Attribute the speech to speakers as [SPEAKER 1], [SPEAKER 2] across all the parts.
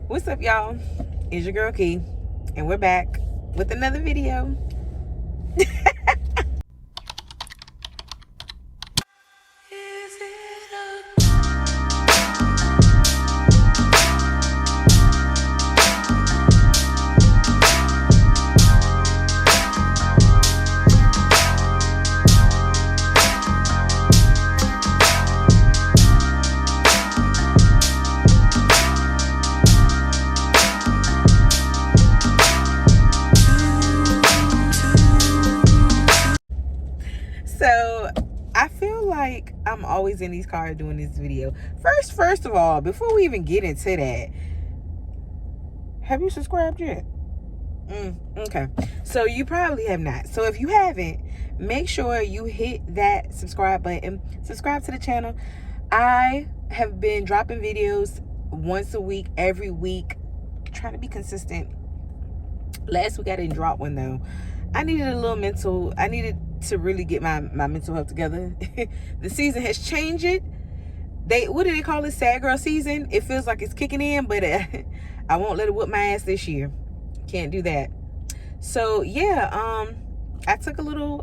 [SPEAKER 1] What's up, y'all? It's your girl Key, and we're back with another video. So I feel like I'm always in these cars doing this video. First of all, before we even get into that, have you subscribed yet? Okay. So you probably have not. So if you haven't, make sure you hit that subscribe button. Subscribe to the channel. I have been dropping videos once a week, every week, trying to be consistent. Last week I didn't drop one though. I needed to really get my mental health together. The season has changed it. What do they call it? Sad girl season. It feels like it's kicking in, but I won't let it whip my ass this year. Can't do that. So yeah, I took a little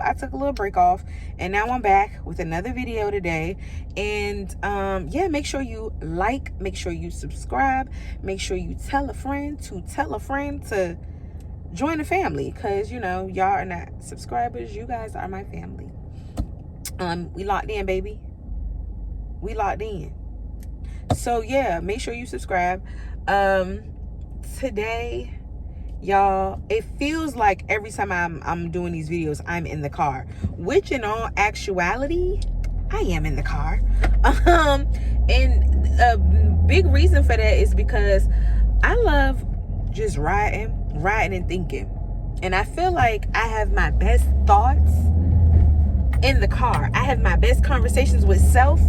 [SPEAKER 1] break off, and now I'm back with another video today. And yeah, make sure you like, make sure you subscribe, make sure you tell a friend to join the family, because y'all are not subscribers, you guys are my family. We locked in, baby. We locked in. So yeah, make sure you subscribe. Today, y'all, it feels like every time I'm doing these videos, I'm in the car, which in all actuality, I am in the car. And a big reason for that is because I love just riding and thinking. And I feel like I have my best thoughts in the car. I have my best conversations with self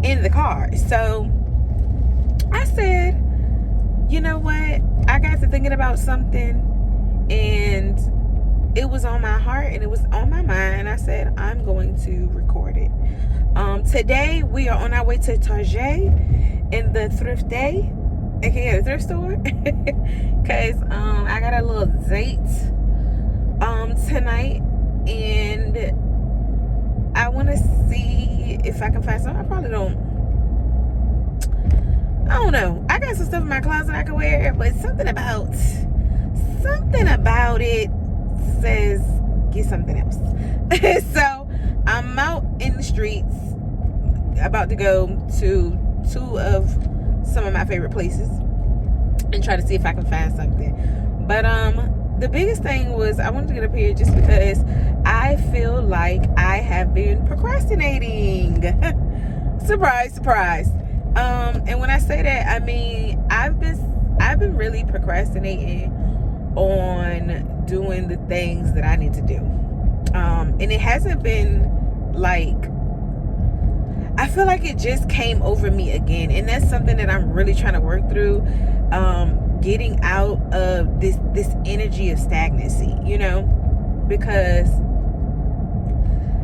[SPEAKER 1] in the car. So I said, you know what? I got to thinking about something, and it was on my heart and it was on my mind. I said, I'm going to record it. Today we are on our way to Target in the thrift day, aka the thrift store, because I got a little date tonight, and I want to see if I can find something. I don't know. I got some stuff in my closet I can wear, but something about it says get something else. So I'm out in the streets about to go to two of some of my favorite places and try to see if I can find something. But the biggest thing was I wanted to get up here just because I feel like I have been procrastinating. Surprise. And when I say that, I mean I've been really procrastinating on doing the things that I need to do. And it hasn't been like, I feel like it just came over me again, and that's something that I'm really trying to work through. Getting out of this energy of stagnancy, because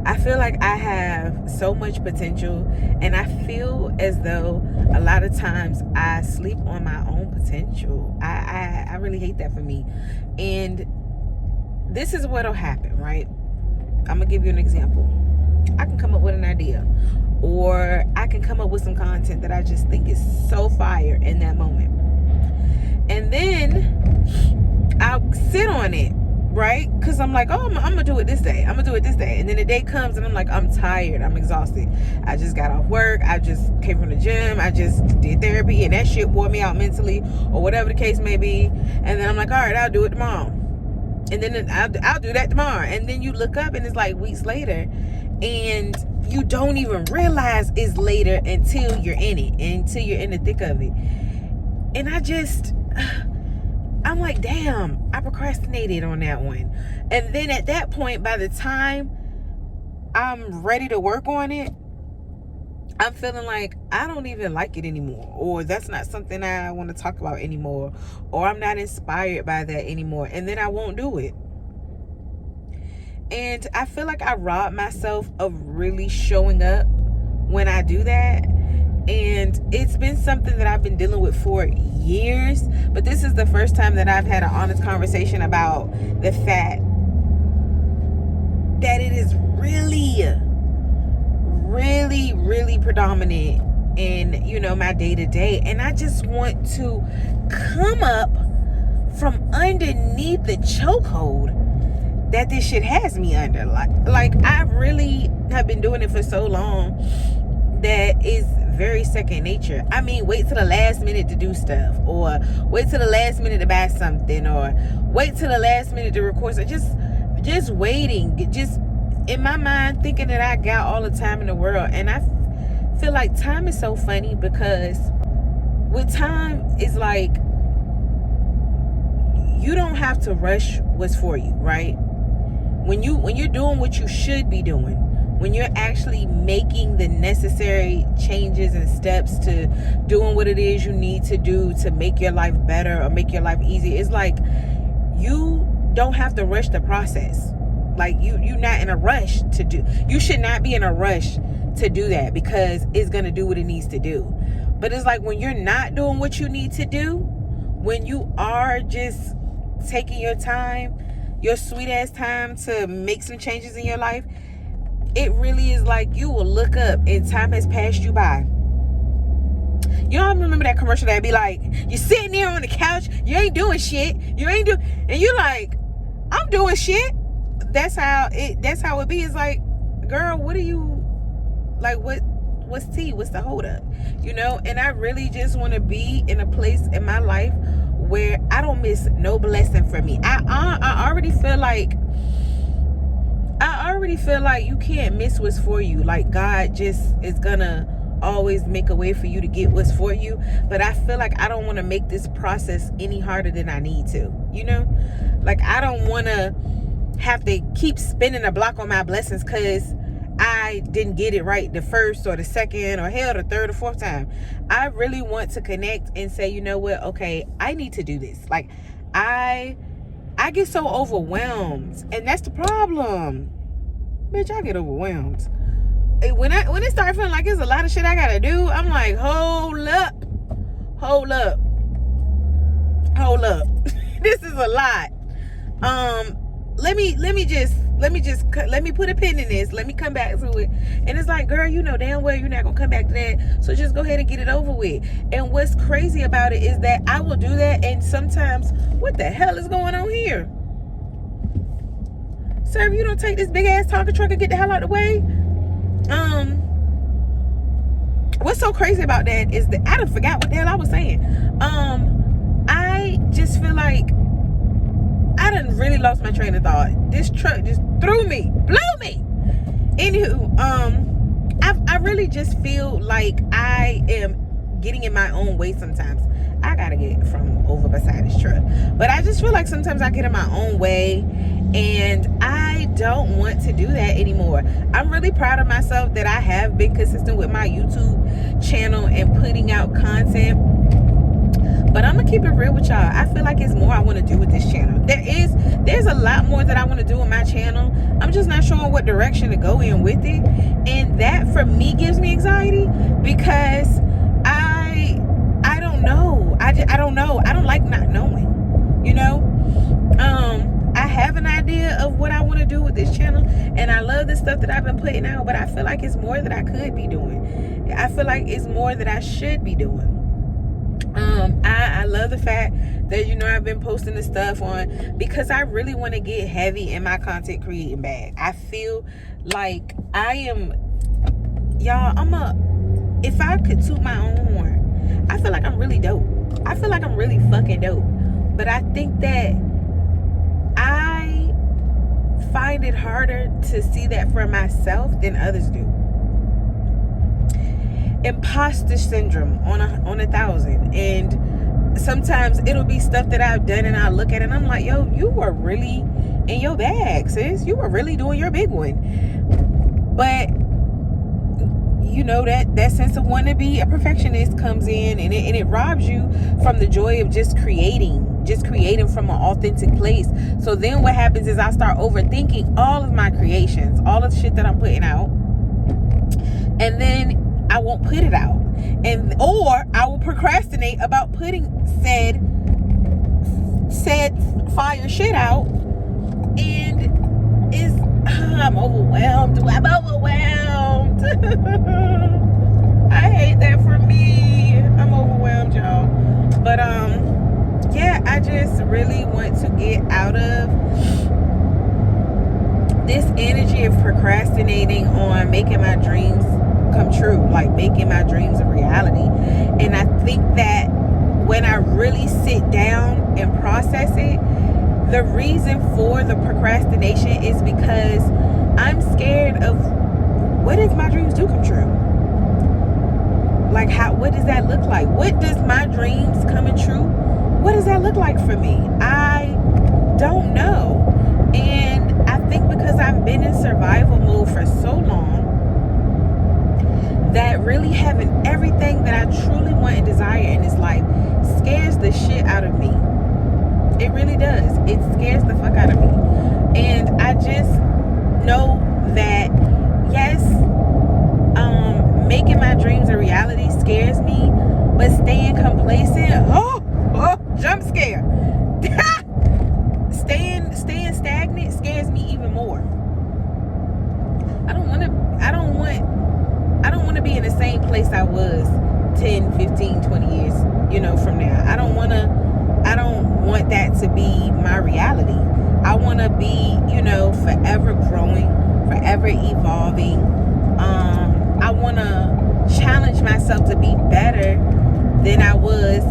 [SPEAKER 1] I feel like I have so much potential, and I feel as though a lot of times I sleep on my own potential. I really hate that for me. And this is what'll happen, right? I'm gonna give you an example. I can come up with an idea, or I can come up with some content that I just think is so fire in that moment, and then I'll sit on it, right? Because I'm like, oh, I'm gonna do it this day, and then the day comes and I'm like, I'm tired, I'm exhausted, I just got off work, I just came from the gym, I just did therapy, and that shit wore me out mentally, or whatever the case may be. And then I'm like, all right, I'll do it tomorrow, and then I'll do that tomorrow, and then you look up and it's like weeks later, and you don't even realize it's later until you're in it, until you're in the thick of it. And I'm like, damn, I procrastinated on that one. And then at that point, by the time I'm ready to work on it, I'm feeling like I don't even like it anymore, or that's not something I want to talk about anymore, or I'm not inspired by that anymore, and then I won't do it. And I feel like I rob myself of really showing up when I do that. And it's been something that I've been dealing with for years, but this is the first time that I've had an honest conversation about the fact that it is really predominant in, my day-to-day. And I just want to come up from underneath the chokehold that this shit has me under. Like I really have been doing it for so long that is very second nature. I mean, wait till the last minute to do stuff, or wait till the last minute to buy something, or wait till the last minute to record. So just waiting, just in my mind thinking that I got all the time in the world. And I feel like time is so funny, because with time, it's like you don't have to rush what's for you, right? When you're doing what you should be doing, when you're actually making the necessary changes and steps to doing what it is you need to do to make your life better or make your life easy, it's like you don't have to rush the process. Like you're not in a rush to do. You should not be in a rush to do that, because it's going to do what it needs to do. But it's like when you're not doing what you need to do, when you are just taking your time, your sweet ass time to make some changes in your life, it really is like you will look up and time has passed you by. You don't remember that commercial that'd be like, you're sitting there on the couch, you ain't doing shit, and you're like, I'm doing shit. That's how it be. It's like, girl, what are you, like, what's tea? What's the hold up? And I really just want to be in a place in my life where I don't miss no blessing for me. I already feel like you can't miss what's for you. Like God just is gonna always make a way for you to get what's for you. But I feel like I don't want to make this process any harder than I need to. Like I don't want to have to keep spinning a block on my blessings because I didn't get it right the first or the second or hell the third or fourth time. I really want to connect and say, you know what? Okay, I need to do this. Like I get so overwhelmed, and that's the problem. Bitch, I get overwhelmed. When it starts feeling like there's a lot of shit I gotta do, I'm like, hold up. This is a lot. Let me put a pin in this. Let me come back to it. And it's like, girl, you know damn well you're not gonna come back to that. So just go ahead and get it over with. And what's crazy about it is that I will do that, and sometimes, what the hell is going on here? Sir, if you don't take this big ass Tonka truck and get the hell out of the way. What's so crazy about that is that I done forgot what the hell I was saying. I just feel like I done really lost my train of thought. This truck just blew me. Anywho, I really just feel like I am getting in my own way sometimes. I gotta get from over beside this truck. But I just feel like sometimes I get in my own way, and I don't want to do that anymore. I'm really proud of myself that I have been consistent with my YouTube channel and putting out content. But I'm gonna keep it real with y'all. I feel like it's more I want to do with this channel. There's a lot more that I want to do with my channel. I'm just not sure what direction to go in with it. And that for me gives me anxiety, because I don't know. I don't know. I don't like not knowing. I have an idea of what I want to do with this channel, and I love the stuff that I've been putting out, but I feel like it's more that I could be doing. I feel like it's more that I should be doing. I love the fact that I've been posting this stuff on, because I really want to get heavy in my content creating bag. I feel like I am, y'all, if I could toot my own horn, I feel like I'm really dope. I feel like I'm really fucking dope. But I think that I find it harder to see that for myself than others do. Imposter syndrome on 1,000. And sometimes it'll be stuff that I've done, and I look at it and I'm like, yo, you were really in your bag, sis. You were really doing your big one. But that sense of wanting to be a perfectionist comes in, and it robs you from the joy of just creating from an authentic place. So then what happens is I start overthinking all of my creations, all of the shit that I'm putting out. And then I won't put it out. Or I will procrastinate about putting said fire shit out. And I'm overwhelmed. I'm overwhelmed. I hate that for me. I'm overwhelmed, y'all. But yeah, I just really want to get out of this energy of procrastinating on making my dreams come true, like making my dreams a reality. And I think that when I really sit down and process it, the reason for the procrastination is because I'm scared of what if my dreams do come true? Like, what does that look like? What does my dreams coming true? What does that look like for me? I don't know. And I think because I've been in survival mode for so long, that really having everything that I truly want and desire in this life scares the shit out of me. It really does. It scares the fuck out of me. And I just know that, yes, making my dreams a reality scares me, but staying complacent, jump scare. Staying stagnant scares me even more. I don't want to be in the same place I was 10, 15, 20 years, from now. I don't want that to be my reality. I want to be, forever growing, forever evolving. I want to challenge myself to be better than I was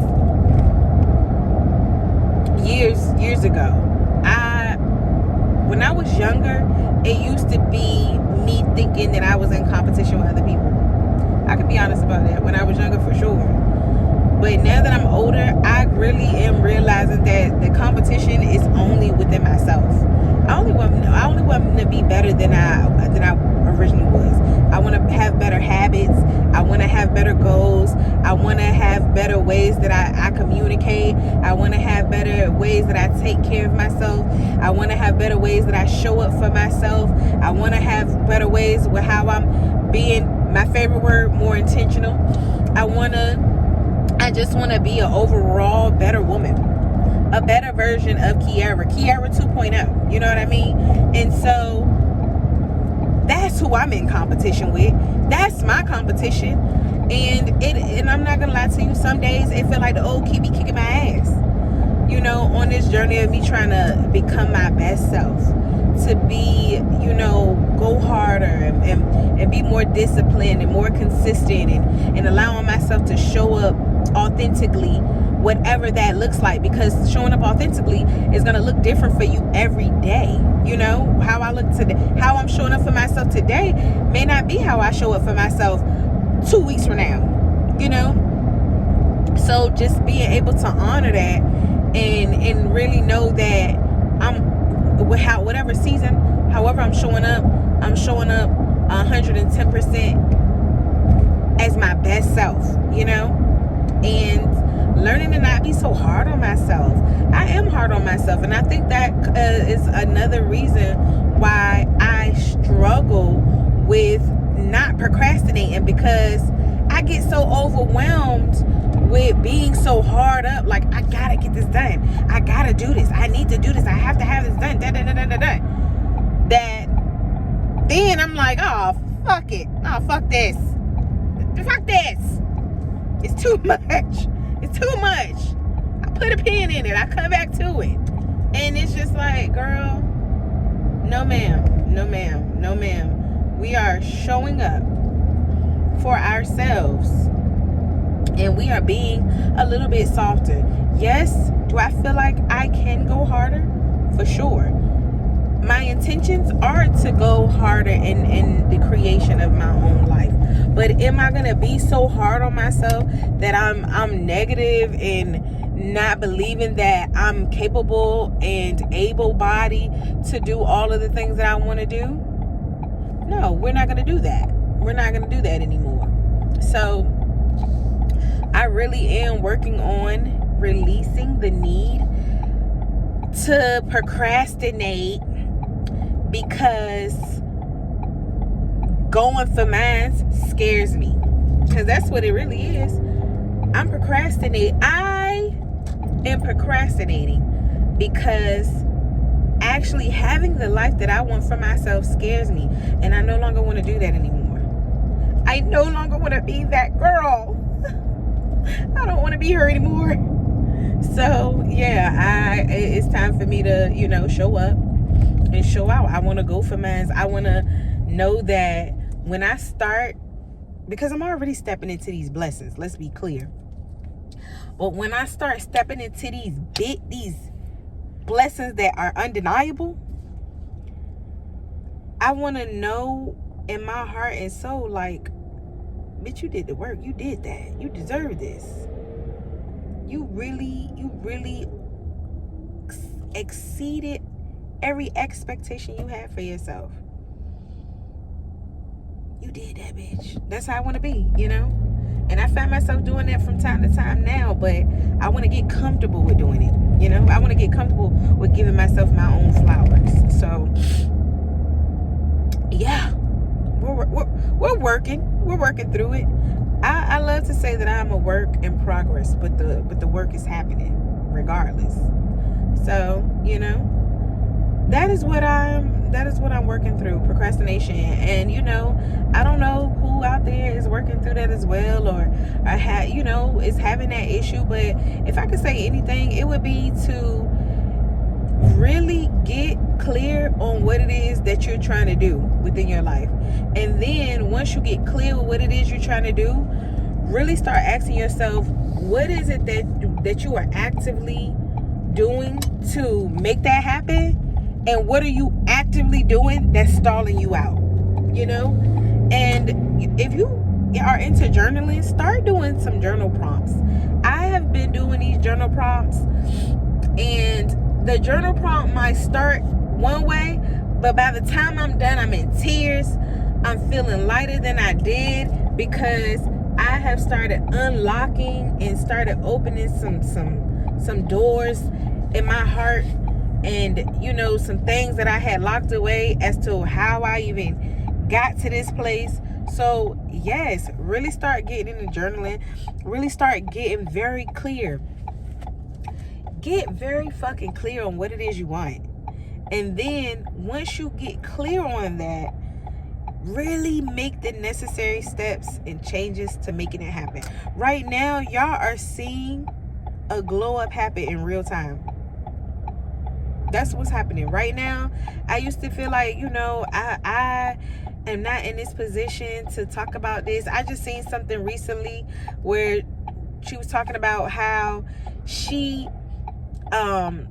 [SPEAKER 1] years ago. When I was younger, it used to be me thinking that I was in competition with other people. I can be honest about that. When I was younger, for sure. But now that I'm older, I really am realizing that the competition is only within myself. I only want to be better than I originally was. I want to have better habits. I want to have better goals. I want to have better ways that I communicate. I want to have better ways that I take care of myself. I want to have better ways that I show up for myself. I want to have better ways with how I'm being, my favorite word, more intentional. I just want to be an overall better woman, a better version of Kiara 2.0. You know what I mean? And so that's who I'm in competition with. That's my competition. And I'm not gonna lie to you, some days it feel like the old kid be kicking my ass. On this journey of me trying to become my best self, to be, go harder and be more disciplined and more consistent and allowing myself to show up authentically, whatever that looks like, because showing up authentically is going to look different for you every day. How I look today, how I'm showing up for myself today may not be how I show up for myself 2 weeks from now. So just being able to honor that and really know that whatever season, however I'm showing up 110% as my best self, and learning to not be so hard on myself. I am hard on myself, and I think that is another reason why I struggle with not procrastinating, because I get so overwhelmed with being so hard up, like I gotta get this done, I gotta do this, I need to do this, I have to have this done, that then I'm like, oh fuck it, oh fuck this, it's too much, I put a pin in it, I come back to it, and it's just like, girl, no ma'am, we are showing up for ourselves, and we are being a little bit softer. Yes, do I feel like I can go harder? For sure. My intentions are to go harder in the creation of my own life. But am I gonna be so hard on myself that I'm negative and not believing that I'm capable and able-bodied to do all of the things that I want to do? No, we're not gonna do that. We're not gonna do that anymore. So I really am working on releasing the need to procrastinate, because going for mine scares me. because that's what it really is. I'm procrastinating. I am procrastinating because actually having the life that I want for myself scares me, and I no longer want to do that anymore. I no longer want to be that girl. I don't want to be her anymore. So yeah, it's time for me to, show up and show out. I want to go for mine. I want to know that when I start, because I'm already stepping into these blessings, let's be clear. But when I start stepping into these blessings that are undeniable, I want to know in my heart and soul, like, bitch, you did the work. You did that. You deserve this. You really exceeded every expectation you had for yourself. You did that, bitch. That's how I want to be, And I find myself doing that from time to time now, but I want to get comfortable with doing it, I want to get comfortable with giving myself my own flowers. So, yeah, we're working through it. I love to say that I'm a work in progress, but the work is happening regardless. So, that is what I'm working through, procrastination. And I don't know who out there is working through that as well, or is having that issue. But if I could say anything, it would be to really get clear on what it is that you're trying to do within your life. And then once you get clear with what it is you're trying to do, really start asking yourself, what is it that you are actively doing to make that happen? And what are you actively doing that's stalling you out? And if you are into journaling, start doing some journal prompts. I have been doing these journal prompts, and the journal prompt might start one way, but by the time I'm done, I'm in tears. I'm feeling lighter than I did, because I have started unlocking and started opening some doors in my heart, and some things that I had locked away as to how I even got to this place. So yes, really start getting into journaling. Really start getting very clear. Get very fucking clear on what it is you want. And then once you get clear on that, really make the necessary steps and changes to making it happen. Right now, y'all are seeing a glow up happen in real time. That's what's happening right now. I used to feel like, I am not in this position to talk about this. I just seen something recently where she was talking about how she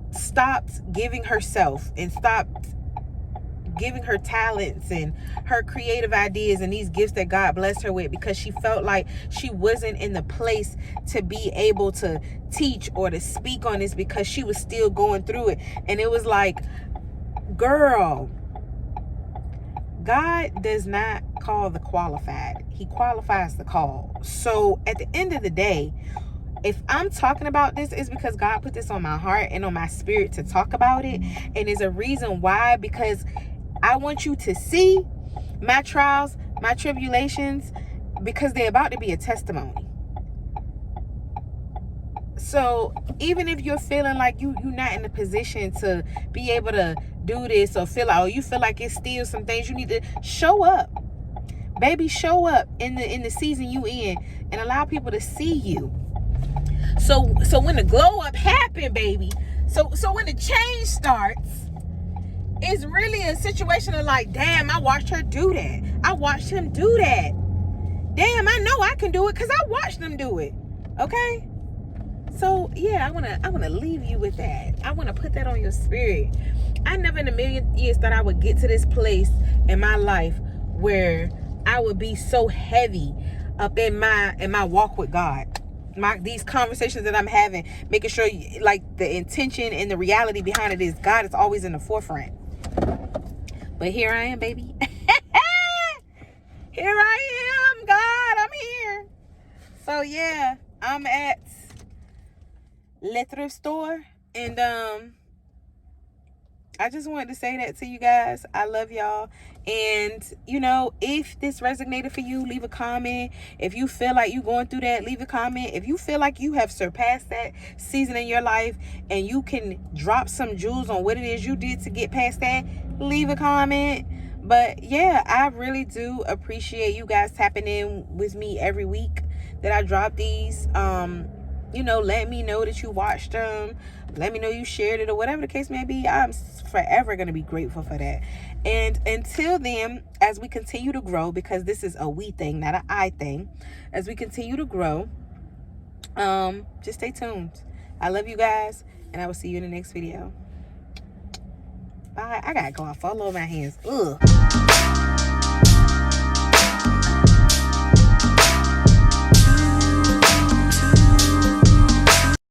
[SPEAKER 1] stopped giving herself and stopped giving her talents and her creative ideas and these gifts that God blessed her with, because she felt like she wasn't in the place to be able to teach or to speak on this, because she was still going through it. And it was like, girl, God does not call the qualified. He qualifies the call. So at the end of the day, if I'm talking about this, it's because God put this on my heart and on my spirit to talk about it. And there's a reason why, because I want you to see my trials, my tribulations, because they're about to be a testimony. So even if you're feeling like you're not in a position to be able to do this, or you feel like it's still some things you need to show up. Baby, show up in the season you in, and allow people to see you. So when the glow up happen, baby, so when the change starts, it's really a situation of like, damn, I watched her do that. I watched him do that. Damn, I know I can do it because I watched them do it. Okay? So yeah, I wanna leave you with that. I wanna put that on your spirit. I never in a million years thought I would get to this place in my life where I would be so heavy up in my walk with God. These conversations that I'm having, making sure like the intention and the reality behind it is God is always in the forefront. But here I am, baby. Here I am, God, I'm here. So yeah, I'm at the thrift store, and I just wanted to say that to you guys. I love y'all. And, you know, if this resonated for you, leave a comment. If you feel like you're going through that, leave a comment. If you feel like you have surpassed that season in your life and you can drop some jewels on what it is you did to get past that, leave a comment. But yeah, I really do appreciate you guys tapping in with me every week that I drop these. You know, let me know that you watched them. Let me know you shared it or whatever the case may be. I'm forever going to be grateful for that. And until then, as we continue to grow, because this is a we thing, not an I thing, as we continue to grow, just stay tuned. I love you guys, and I will see you in the next video. Bye. I got to go off all over my hands. Ugh.